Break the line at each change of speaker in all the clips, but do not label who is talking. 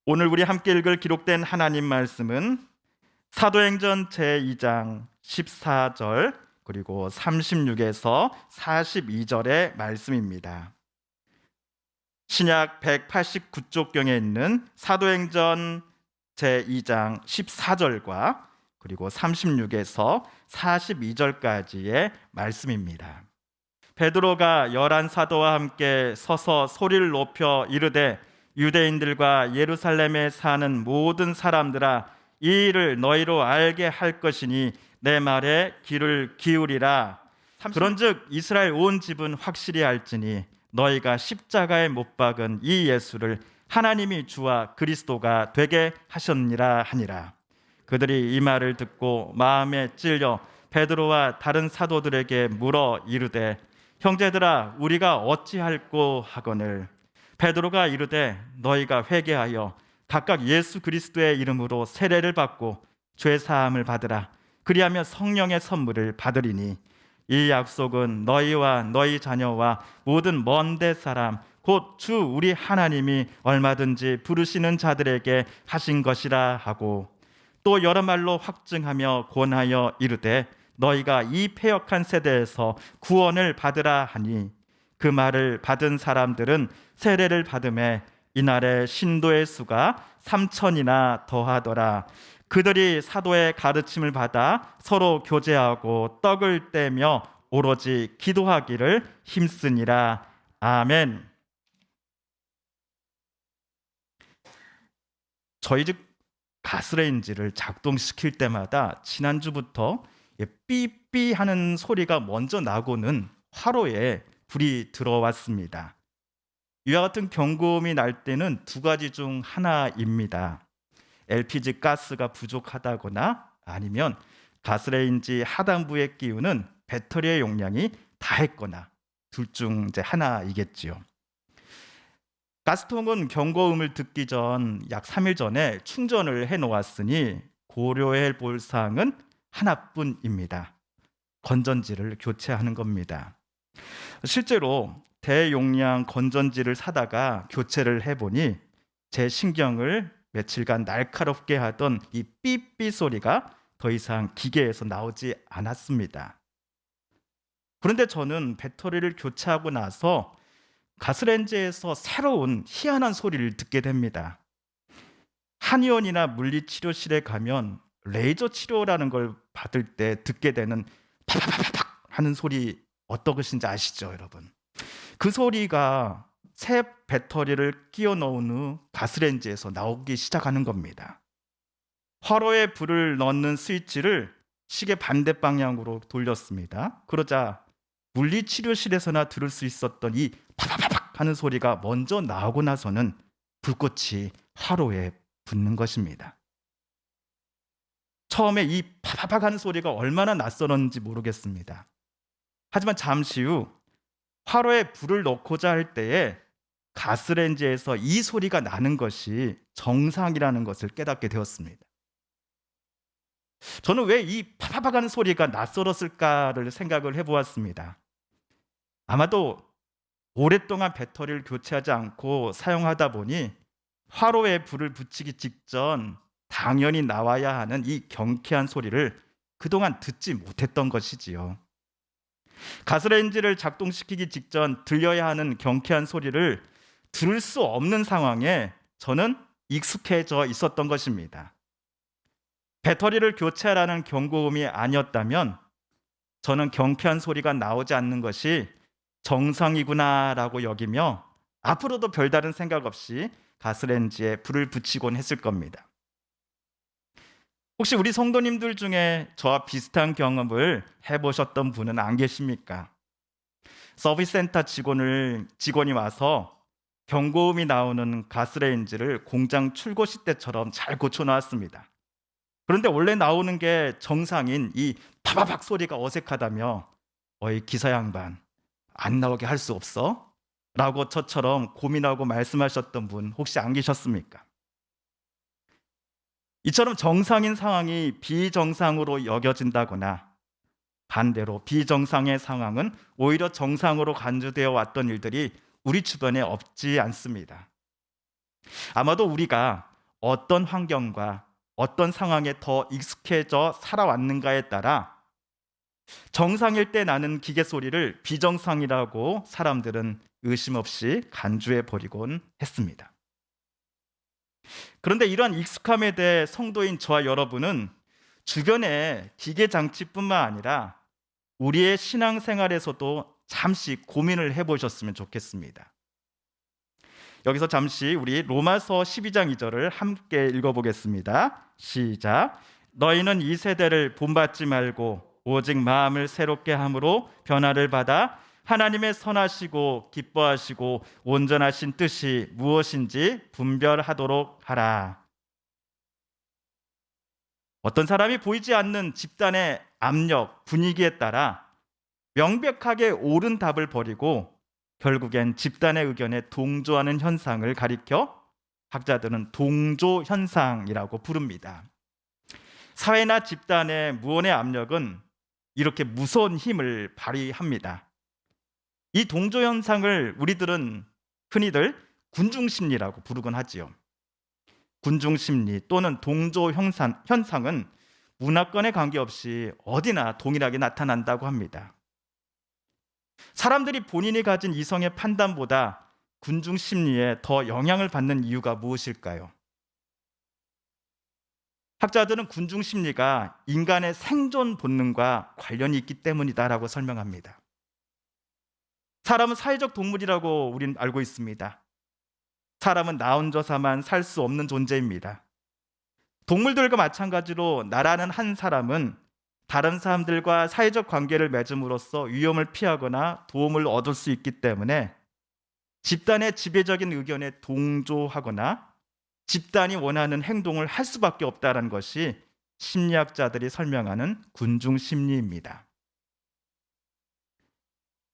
오늘 우리 함께 읽을 기록된 하나님 말씀은 사도행전 제2장 14절 그리고 36에서 42절의 말씀입니다. 신약 189쪽경에 있는 사도행전 제2장 14절과 그리고 36에서 42절까지의 말씀입니다. 베드로가 11사도와 함께 서서 소리를 높여 이르되 유대인들과 예루살렘에 사는 모든 사람들아, 이 일을 너희로 알게 할 것이니 내 말에 귀를 기울이라. 그런즉 이스라엘 온 집은 확실히 알지니 너희가 십자가에 못 박은 이 예수를 하나님이 주와 그리스도가 되게 하셨니라 하니라. 그들이 이 말을 듣고 마음에 찔려 베드로와 다른 사도들에게 물어 이르되 형제들아, 우리가 어찌할꼬 하거늘. 베드로가 이르되 너희가 회개하여 각각 예수 그리스도의 이름으로 세례를 받고 죄 사함을 받으라. 그리하면 성령의 선물을 받으리니 이 약속은 너희와 너희 자녀와 모든 먼데 사람 곧 주 우리 하나님이 얼마든지 부르시는 자들에게 하신 것이라 하고, 또 여러 말로 확증하며 권하여 이르되 너희가 이 패역한 세대에서 구원을 받으라 하니, 그 말을 받은 사람들은 세례를 받음에 이날의 신도의 수가 3,000이나 더하더라. 그들이 사도의 가르침을 받아 서로 교제하고 떡을 떼며 오로지 기도하기를 힘쓰니라. 아멘. 저희 집 가스레인지를 작동시킬 때마다 지난주부터 삐삐 하는 소리가 먼저 나고는 화로에 불이 들어왔습니다. 이와 같은 경고음이 날 때는 두 가지 중 하나입니다. LPG 가스가 부족하다거나 아니면 가스레인지 하단부에 끼우는 배터리의 용량이 다했거나, 둘 중 이제 하나이겠지요. 가스통은 경고음을 듣기 전 약 3일 전에 충전을 해놓았으니 고려해 볼 사항은 하나뿐입니다. 건전지를 교체하는 겁니다. 실제로 대용량 건전지를 사다가 교체를 해보니 제 신경을 며칠간 날카롭게 하던 이 삐삐 소리가 더 이상 기계에서 나오지 않았습니다. 그런데 저는 배터리를 교체하고 나서 가스레인지에서 새로운 희한한 소리를 듣게 됩니다. 한의원이나 물리치료실에 가면 레이저 치료라는 걸 받을 때 듣게 되는 팍팍팍팍 하는 소리, 어떤 것인지 아시죠, 여러분? 그 소리가 새 배터리를 끼워 넣은 후 가스레인지에서 나오기 시작하는 겁니다. 화로에 불을 넣는 스위치를 시계 반대 방향으로 돌렸습니다. 그러자 물리치료실에서나 들을 수 있었던 이 팍팍팍 하는 소리가 먼저 나오고 나서는 불꽃이 화로에 붙는 것입니다. 처음에 이 팍팍팍 하는 소리가 얼마나 낯설었는지 모르겠습니다. 하지만 잠시 후 화로에 불을 넣고자 할 때에 가스레인지에서 이 소리가 나는 것이 정상이라는 것을 깨닫게 되었습니다. 저는 왜 이 팍팍팍 하는 소리가 낯설었을까를 생각을 해보았습니다. 아마도 오랫동안 배터리를 교체하지 않고 사용하다 보니 화로에 불을 붙이기 직전 당연히 나와야 하는 이 경쾌한 소리를 그동안 듣지 못했던 것이지요. 가스레인지를 작동시키기 직전 들려야 하는 경쾌한 소리를 들을 수 없는 상황에 저는 익숙해져 있었던 것입니다. 배터리를 교체하라는 경고음이 아니었다면 저는 경쾌한 소리가 나오지 않는 것이 정상이구나라고 여기며 앞으로도 별다른 생각 없이 가스레인지에 불을 붙이곤 했을 겁니다. 혹시 우리 성도님들 중에 저와 비슷한 경험을 해보셨던 분은 안 계십니까? 서비스 센터 직원이 와서 경고음이 나오는 가스레인지를 공장 출고시 때처럼 잘 고쳐놨습니다. 그런데 원래 나오는 게 정상인 이 파바박 소리가 어색하다며 어이 기사 양반, 안 나오게 할 수 없어? 라고 저처럼 고민하고 말씀하셨던 분 혹시 안 계셨습니까? 이처럼 정상인 상황이 비정상으로 여겨진다거나 반대로 비정상의 상황은 오히려 정상으로 간주되어 왔던 일들이 우리 주변에 없지 않습니다. 아마도 우리가 어떤 환경과 어떤 상황에 더 익숙해져 살아왔는가에 따라 정상일 때 나는 기계 소리를 비정상이라고 사람들은 의심 없이 간주해 버리곤 했습니다. 그런데 이러한 익숙함에 대해 성도인 저와 여러분은 주변의 기계 장치뿐만 아니라 우리의 신앙생활에서도 잠시 고민을 해보셨으면 좋겠습니다. 여기서 잠시 우리 로마서 12장 2절을 함께 읽어보겠습니다. 시작. 너희는 이 세대를 본받지 말고 오직 마음을 새롭게 함으로 변화를 받아 하나님의 선하시고 기뻐하시고 온전하신 뜻이 무엇인지 분별하도록 하라. 어떤 사람이 보이지 않는 집단의 압력, 분위기에 따라 명백하게 옳은 답을 버리고 결국엔 집단의 의견에 동조하는 현상을 가리켜 학자들은 동조 현상이라고 부릅니다. 사회나 집단의 무언의 압력은 이렇게 무서운 힘을 발휘합니다. 이 동조 현상을 우리들은 흔히들 군중심리라고 부르곤 하지요. 군중심리 또는 동조 현상은 문화권에 관계없이 어디나 동일하게 나타난다고 합니다. 사람들이 본인이 가진 이성의 판단보다 군중심리에 더 영향을 받는 이유가 무엇일까요? 학자들은 군중심리가 인간의 생존 본능과 관련이 있기 때문이다라고 설명합니다. 사람은 사회적 동물이라고 우리는 알고 있습니다. 사람은 나 혼자서만 살 수 없는 존재입니다. 동물들과 마찬가지로 나라는 한 사람은 다른 사람들과 사회적 관계를 맺음으로써 위험을 피하거나 도움을 얻을 수 있기 때문에 집단의 지배적인 의견에 동조하거나 집단이 원하는 행동을 할 수밖에 없다는 것이 심리학자들이 설명하는 군중 심리입니다.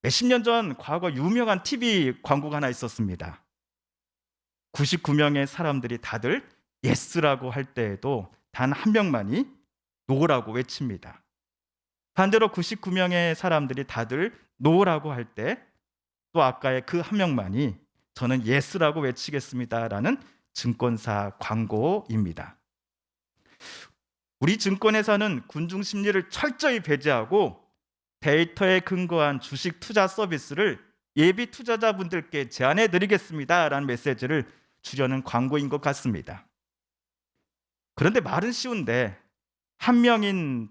몇십 년 전 과거 유명한 TV 광고가 하나 있었습니다. 99명의 사람들이 다들 예스라고 할 때에도 단 한 명만이 노라고 외칩니다. 반대로 99명의 사람들이 다들 노라고 할 때 또 아까의 그 한 명만이 저는 예스라고 외치겠습니다라는 증권사 광고입니다. 우리 증권회사는 군중 심리를 철저히 배제하고 데이터에 근거한 주식 투자 서비스를 예비 투자자분들께 제안해 드리겠습니다라는 메시지를 주려는 광고인 것 같습니다. 그런데 말은 쉬운데 한 명이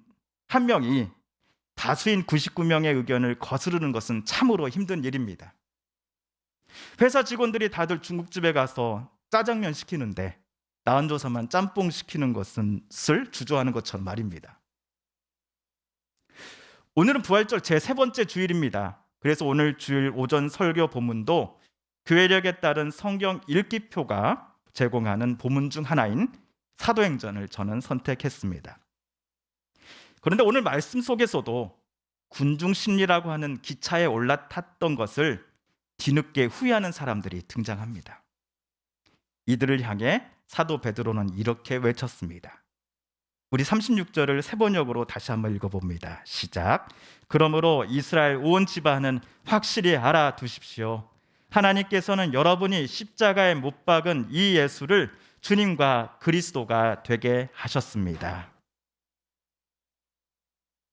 다수인 99명의 의견을 거스르는 것은 참으로 힘든 일입니다. 회사 직원들이 다들 중국집에 가서 짜장면 시키는데 나 혼자서만 짬뽕 시키는 것을 주저하는 것처럼 말입니다. 오늘은 부활절 제3번째 주일입니다. 그래서 오늘 주일 오전 설교 본문도 교회력에 따른 성경 읽기표가 제공하는 본문 중 하나인 사도행전을 저는 선택했습니다. 그런데 오늘 말씀 속에서도 군중심리라고 하는 기차에 올라탔던 것을 뒤늦게 후회하는 사람들이 등장합니다. 이들을 향해 사도 베드로는 이렇게 외쳤습니다. 우리 36절을 세 번역으로 다시 한번 읽어봅니다. 시작. 그러므로 이스라엘 온 집안은 확실히 알아두십시오. 하나님께서는 여러분이 십자가에 못 박은 이 예수를 주님과 그리스도가 되게 하셨습니다.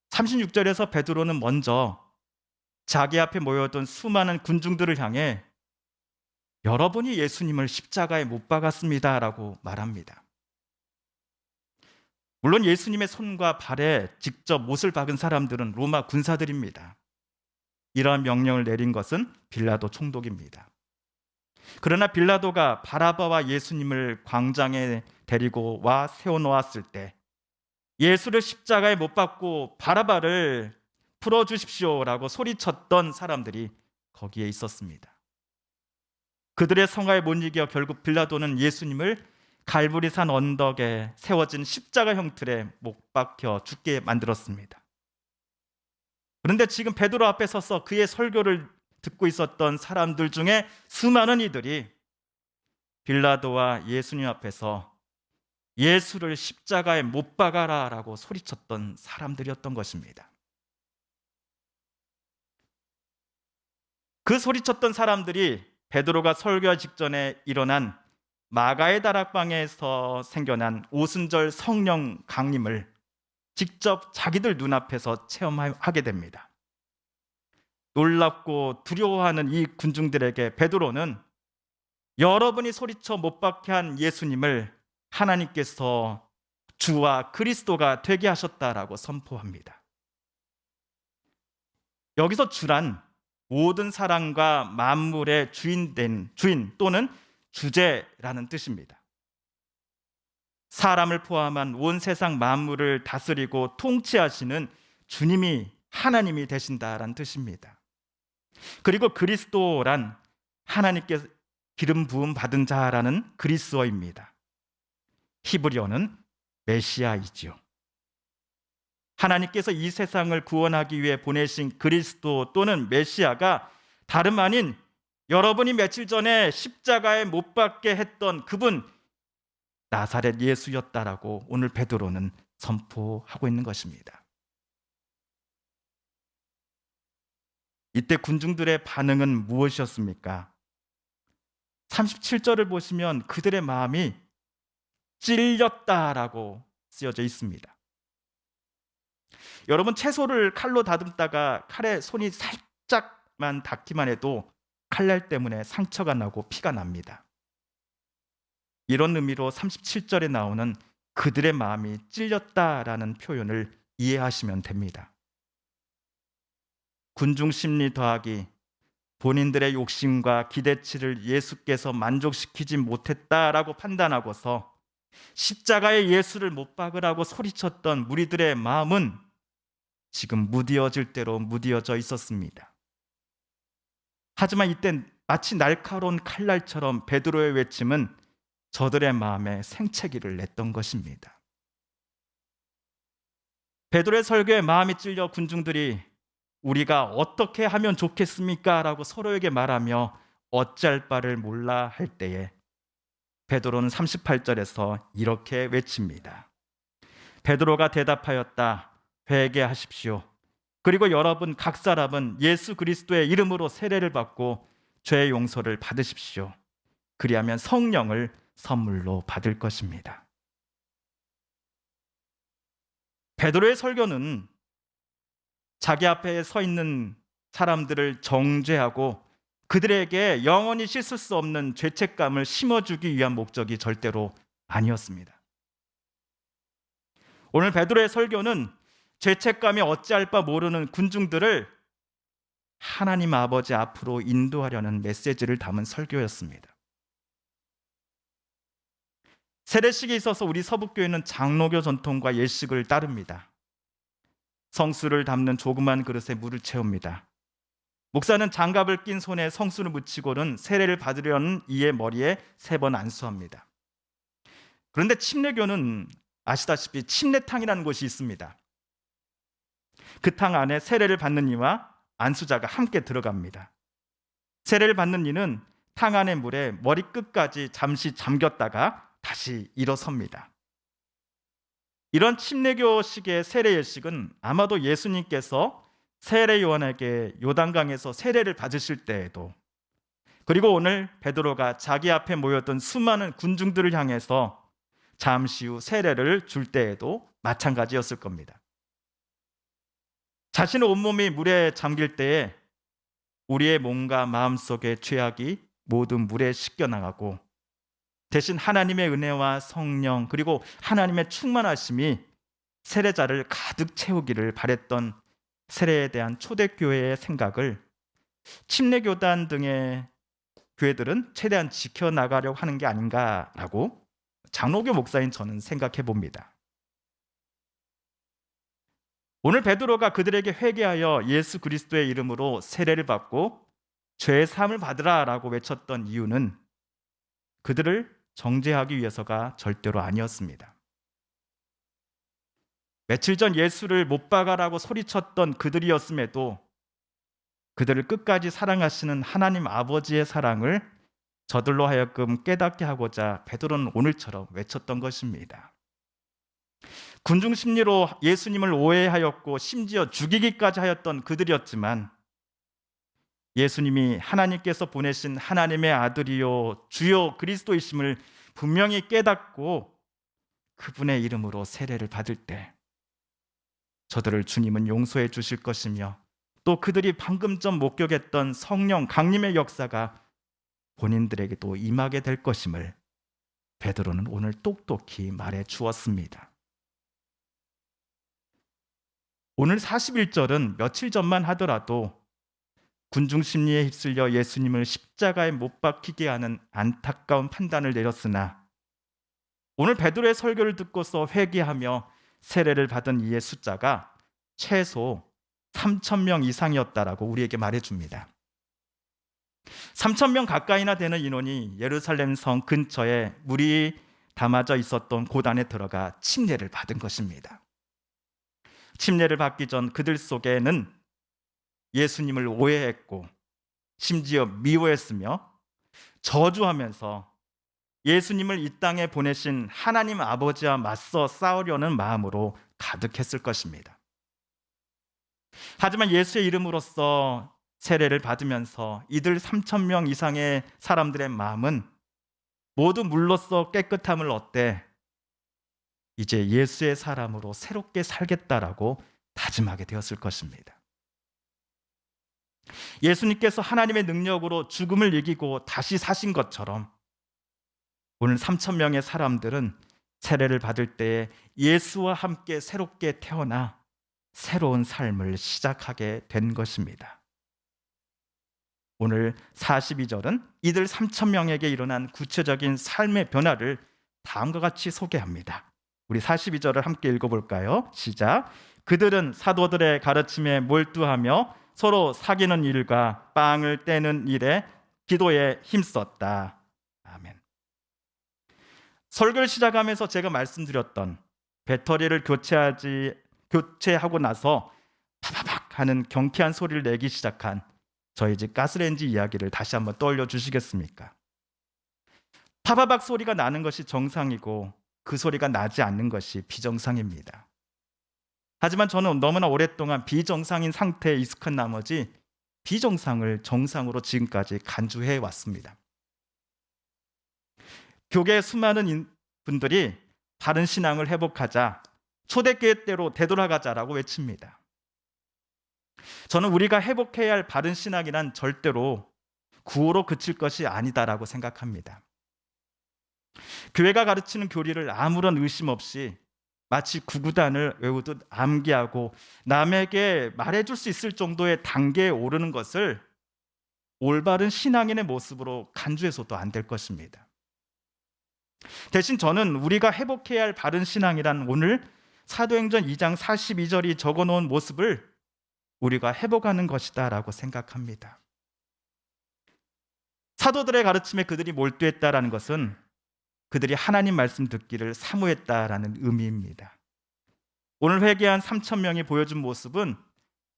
36절에서 베드로는 먼저 자기 앞에 모여있던 수많은 군중들을 향해 여러분이 예수님을 십자가에 못 박았습니다 라고 말합니다. 물론 예수님의 손과 발에 직접 못을 박은 사람들은 로마 군사들입니다. 이러한 명령을 내린 것은 빌라도 총독입니다. 그러나 빌라도가 바라바와 예수님을 광장에 데리고 와 세워놓았을 때 예수를 십자가에 못 박고 바라바를 풀어주십시오라고 소리쳤던 사람들이 거기에 있었습니다. 그들의 성화에 못 이겨 결국 빌라도는 예수님을 갈보리산 언덕에 세워진 십자가 형틀에 못 박혀 죽게 만들었습니다. 그런데 지금 베드로 앞에 서서 그의 설교를 듣고 있었던 사람들 중에 수많은 이들이 빌라도와 예수님 앞에서 예수를 십자가에 못 박아라 라고 소리쳤던 사람들이었던 것입니다. 그 소리쳤던 사람들이 베드로가 설교하기 직전에 일어난 마가의 다락방에서 생겨난 오순절 성령 강림을 직접 자기들 눈앞에서 체험하게 됩니다. 놀랍고 두려워하는 이 군중들에게 베드로는 여러분이 소리쳐 못 박게 한 예수님을 하나님께서 주와 그리스도가 되게 하셨다라고 선포합니다. 여기서 주란 모든 사람과 만물의 주인 또는 주제라는 뜻입니다. 사람을 포함한 온 세상 만물을 다스리고 통치하시는 주님이 하나님이 되신다라는 뜻입니다. 그리고 그리스도란 하나님께 기름 부음 받은 자라는 그리스어입니다. 히브리어는 메시아이지요. 하나님께서 이 세상을 구원하기 위해 보내신 그리스도 또는 메시아가 다름 아닌 여러분이 며칠 전에 십자가에 못 박게 했던 그분 나사렛 예수였다라고 오늘 베드로는 선포하고 있는 것입니다. 이때 군중들의 반응은 무엇이었습니까? 37절을 보시면 그들의 마음이 찔렸다라고 쓰여져 있습니다. 여러분, 채소를 칼로 다듬다가 칼에 손이 살짝만 닿기만 해도 칼날 때문에 상처가 나고 피가 납니다. 이런 의미로 37절에 나오는 그들의 마음이 찔렸다라는 표현을 이해하시면 됩니다. 군중 심리 더하기 본인들의 욕심과 기대치를 예수께서 만족시키지 못했다라고 판단하고서 십자가에 예수를 못 박으라고 소리쳤던 무리들의 마음은 지금 무디어질 대로 무디어져 있었습니다. 하지만 이때 마치 날카로운 칼날처럼 베드로의 외침은 저들의 마음에 생채기를 냈던 것입니다. 베드로의 설교에 마음이 찔려 군중들이 우리가 어떻게 하면 좋겠습니까? 라고 서로에게 말하며 어찌할 바를 몰라 할 때에 베드로는 38절에서 이렇게 외칩니다. 베드로가 대답하였다. 회개하십시오. 그리고 여러분 각 사람은 예수 그리스도의 이름으로 세례를 받고 죄의 용서를 받으십시오. 그리하면 성령을 선물로 받을 것입니다. 베드로의 설교는 자기 앞에 서 있는 사람들을 정죄하고 그들에게 영원히 씻을 수 없는 죄책감을 심어주기 위한 목적이 절대로 아니었습니다. 오늘 베드로의 설교는 죄책감이 어찌할 바 모르는 군중들을 하나님 아버지 앞으로 인도하려는 메시지를 담은 설교였습니다. 세례식에 있어서 우리 서북교회는 장로교 전통과 예식을 따릅니다. 성수를 담는 조그만 그릇에 물을 채웁니다. 목사는 장갑을 낀 손에 성수를 묻히고는 세례를 받으려는 이의 머리에 3번 안수합니다. 그런데 침례교는 아시다시피 침례탕이라는 곳이 있습니다. 그 탕 안에 세례를 받는 이와 안수자가 함께 들어갑니다. 세례를 받는 이는 탕 안의 물에 머리끝까지 잠시 잠겼다가 다시 일어섭니다. 이런 침례교식의 세례 예식은 아마도 예수님께서 세례 요한에게 요단강에서 세례를 받으실 때에도, 그리고 오늘 베드로가 자기 앞에 모였던 수많은 군중들을 향해서 잠시 후 세례를 줄 때에도 마찬가지였을 겁니다. 자신의 온몸이 물에 잠길 때에 우리의 몸과 마음속의 죄악이 모두 물에 씻겨나가고 대신 하나님의 은혜와 성령 그리고 하나님의 충만하심이 세례자를 가득 채우기를 바랬던 세례에 대한 초대교회의 생각을 침례교단 등의 교회들은 최대한 지켜나가려고 하는 게 아닌가라고 장로교 목사인 저는 생각해 봅니다. 오늘 베드로가 그들에게 회개하여 예수 그리스도의 이름으로 세례를 받고 죄의 사함을 받으라라고 외쳤던 이유는 그들을 정죄하기 위해서가 절대로 아니었습니다. 며칠 전 예수를 못 박아라고 소리쳤던 그들이었음에도 그들을 끝까지 사랑하시는 하나님 아버지의 사랑을 저들로 하여금 깨닫게 하고자 베드로는 오늘처럼 외쳤던 것입니다. 군중 심리로 예수님을 오해하였고 심지어 죽이기까지 하였던 그들이었지만 예수님이 하나님께서 보내신 하나님의 아들이요 주요 그리스도이심을 분명히 깨닫고 그분의 이름으로 세례를 받을 때 저들을 주님은 용서해 주실 것이며, 또 그들이 방금 전 목격했던 성령 강림의 역사가 본인들에게도 임하게 될 것임을 베드로는 오늘 똑똑히 말해 주었습니다. 오늘 41절은 며칠 전만 하더라도 군중 심리에 휩쓸려 예수님을 십자가에 못 박히게 하는 안타까운 판단을 내렸으나, 오늘 베드로의 설교를 듣고서 회개하며 세례를 받은 이의 숫자가 최소 3,000명 이상이었다라고 우리에게 말해줍니다. 3,000명 가까이나 되는 인원이 예루살렘 성 근처에 물이 담아져 있었던 고단에 들어가 침례를 받은 것입니다. 침례를 받기 전 그들 속에는 예수님을 오해했고 심지어 미워했으며 저주하면서 예수님을 이 땅에 보내신 하나님 아버지와 맞서 싸우려는 마음으로 가득했을 것입니다. 하지만 예수의 이름으로써 세례를 받으면서 이들 3,000명 이상의 사람들의 마음은 모두 물로써 깨끗함을 얻되 이제 예수의 사람으로 새롭게 살겠다라고 다짐하게 되었을 것입니다. 예수님께서 하나님의 능력으로 죽음을 이기고 다시 사신 것처럼 오늘 3,000명의 사람들은 세례를 받을 때에 예수와 함께 새롭게 태어나 새로운 삶을 시작하게 된 것입니다. 오늘 42절은 이들 3,000명에게 일어난 구체적인 삶의 변화를 다음과 같이 소개합니다. 우리 42절을 함께 읽어볼까요? 시작. 그들은 사도들의 가르침에 몰두하며 서로 사귀는 일과 빵을 떼는 일에 기도에 힘썼다. 아멘. 설교를 시작하면서 제가 말씀드렸던 배터리를 교체하고 나서 파바박 하는 경쾌한 소리를 내기 시작한 저희 집 가스레인지 이야기를 다시 한번 떠올려 주시겠습니까? 파바박 소리가 나는 것이 정상이고 그 소리가 나지 않는 것이 비정상입니다. 하지만 저는 너무나 오랫동안 비정상인 상태에 익숙한 나머지 비정상을 정상으로 지금까지 간주해 왔습니다. 교계의 수많은 분들이 바른 신앙을 회복하자, 초대교회 때로 되돌아가자라고 외칩니다. 저는 우리가 회복해야 할 바른 신앙이란 절대로 구호로 그칠 것이 아니다라고 생각합니다. 교회가 가르치는 교리를 아무런 의심 없이 마치 구구단을 외우듯 암기하고 남에게 말해줄 수 있을 정도의 단계에 오르는 것을 올바른 신앙인의 모습으로 간주해서도 안 될 것입니다. 대신 저는 우리가 회복해야 할 바른 신앙이란 오늘 사도행전 2장 42절이 적어놓은 모습을 우리가 회복하는 것이다 라고 생각합니다. 사도들의 가르침에 그들이 몰두했다라는 것은 그들이 하나님 말씀 듣기를 사모했다라는 의미입니다. 오늘 회개한 3,000명이 보여준 모습은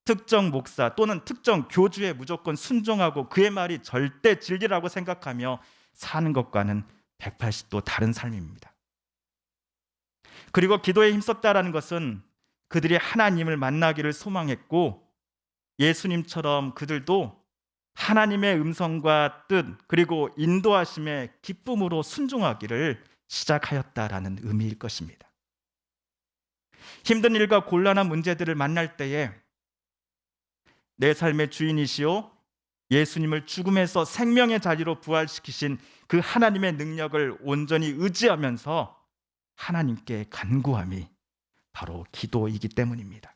특정 목사 또는 특정 교주에 무조건 순종하고 그의 말이 절대 진리라고 생각하며 사는 것과는 180도 다른 삶입니다. 그리고 기도에 힘썼다라는 것은 그들이 하나님을 만나기를 소망했고 예수님처럼 그들도 하나님의 음성과 뜻 그리고 인도하심에 기쁨으로 순종하기를 시작하였다라는 의미일 것입니다. 힘든 일과 곤란한 문제들을 만날 때에 내 삶의 주인이시오 예수님을 죽음에서 생명의 자리로 부활시키신 그 하나님의 능력을 온전히 의지하면서 하나님께 간구함이 바로 기도이기 때문입니다.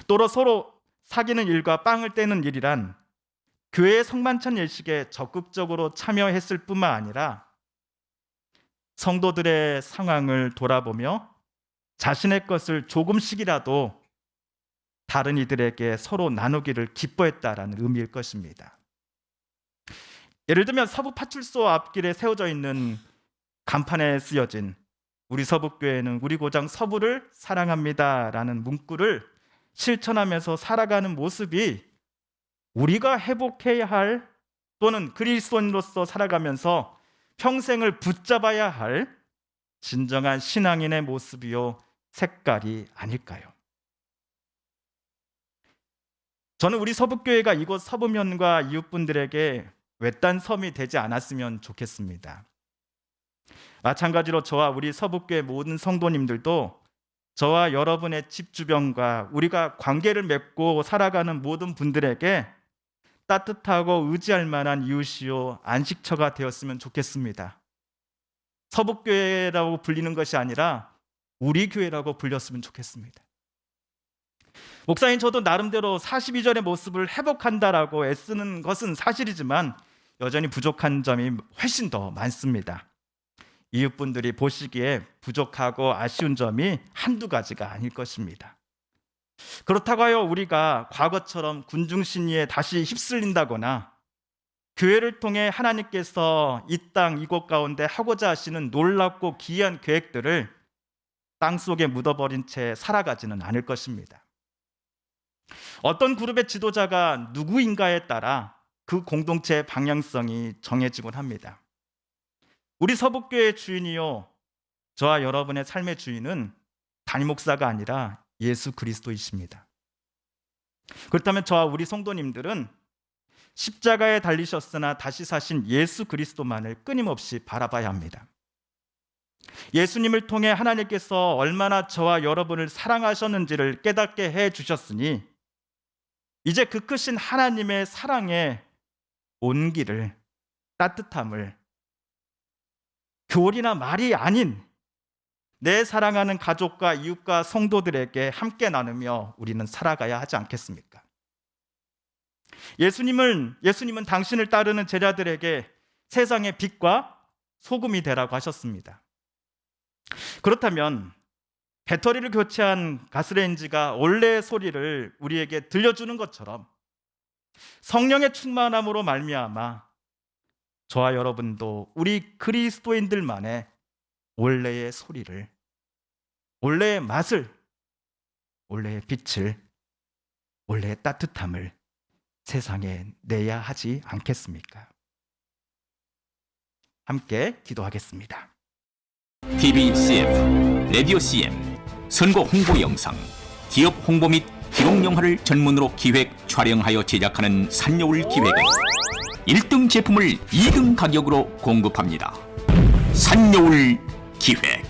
또로 서로 사귀는 일과 빵을 떼는 일이란 교회의 성만찬 예식에 적극적으로 참여했을 뿐만 아니라 성도들의 상황을 돌아보며 자신의 것을 조금씩이라도 다른 이들에게 서로 나누기를 기뻐했다라는 의미일 것입니다. 예를 들면 서부 파출소 앞길에 세워져 있는 간판에 쓰여진 우리 서북교회는 우리 고장 서부를 사랑합니다라는 문구를 실천하면서 살아가는 모습이 우리가 회복해야 할 또는 그리스도인으로서 살아가면서 평생을 붙잡아야 할 진정한 신앙인의 모습이요 색깔이 아닐까요? 저는 우리 서북교회가 이곳 서부면과 이웃분들에게 외딴 섬이 되지 않았으면 좋겠습니다. 마찬가지로 저와 우리 서북교회 모든 성도님들도 저와 여러분의 집 주변과 우리가 관계를 맺고 살아가는 모든 분들에게 따뜻하고 의지할 만한 이웃이요 안식처가 되었으면 좋겠습니다. 서북교회라고 불리는 것이 아니라 우리 교회라고 불렸으면 좋겠습니다. 목사님, 저도 나름대로 42절의 모습을 회복한다라고 애쓰는 것은 사실이지만 여전히 부족한 점이 훨씬 더 많습니다. 이웃분들이 보시기에 부족하고 아쉬운 점이 한두 가지가 아닐 것입니다. 그렇다고 하여 우리가 과거처럼 군중심리에 다시 휩쓸린다거나 교회를 통해 하나님께서 이 땅 이곳 가운데 하고자 하시는 놀랍고 기이한 계획들을 땅속에 묻어버린 채 살아가지는 않을 것입니다. 어떤 그룹의 지도자가 누구인가에 따라 그 공동체의 방향성이 정해지곤 합니다. 우리 서북교회의 주인이요, 저와 여러분의 삶의 주인은 담임 목사가 아니라 예수 그리스도이십니다. 그렇다면 저와 우리 성도님들은 십자가에 달리셨으나 다시 사신 예수 그리스도만을 끊임없이 바라봐야 합니다. 예수님을 통해 하나님께서 얼마나 저와 여러분을 사랑하셨는지를 깨닫게 해 주셨으니 이제 그 크신 하나님의 사랑의 온기를, 따뜻함을 교리나 말이 아닌 내 사랑하는 가족과 이웃과 성도들에게 함께 나누며 우리는 살아가야 하지 않겠습니까? 예수님은 당신을 따르는 제자들에게 세상의 빛과 소금이 되라고 하셨습니다. 그렇다면 배터리를 교체한 가스레인지가 원래의 소리를 우리에게 들려주는 것처럼 성령의 충만함으로 말미암아 저와 여러분도 우리 그리스도인들만의 원래의 소리를, 원래의 맛을, 원래의 빛을, 원래의 따뜻함을 세상에 내야 하지 않겠습니까? 함께 기도하겠습니다.
TV CF, 라디오 CM, 선거 홍보 영상, 기업 홍보 및 기록 영화를 전문으로 기획, 촬영하여 제작하는 산여울 기획은 1등 제품을 2등 가격으로 공급합니다. 산여울 기획.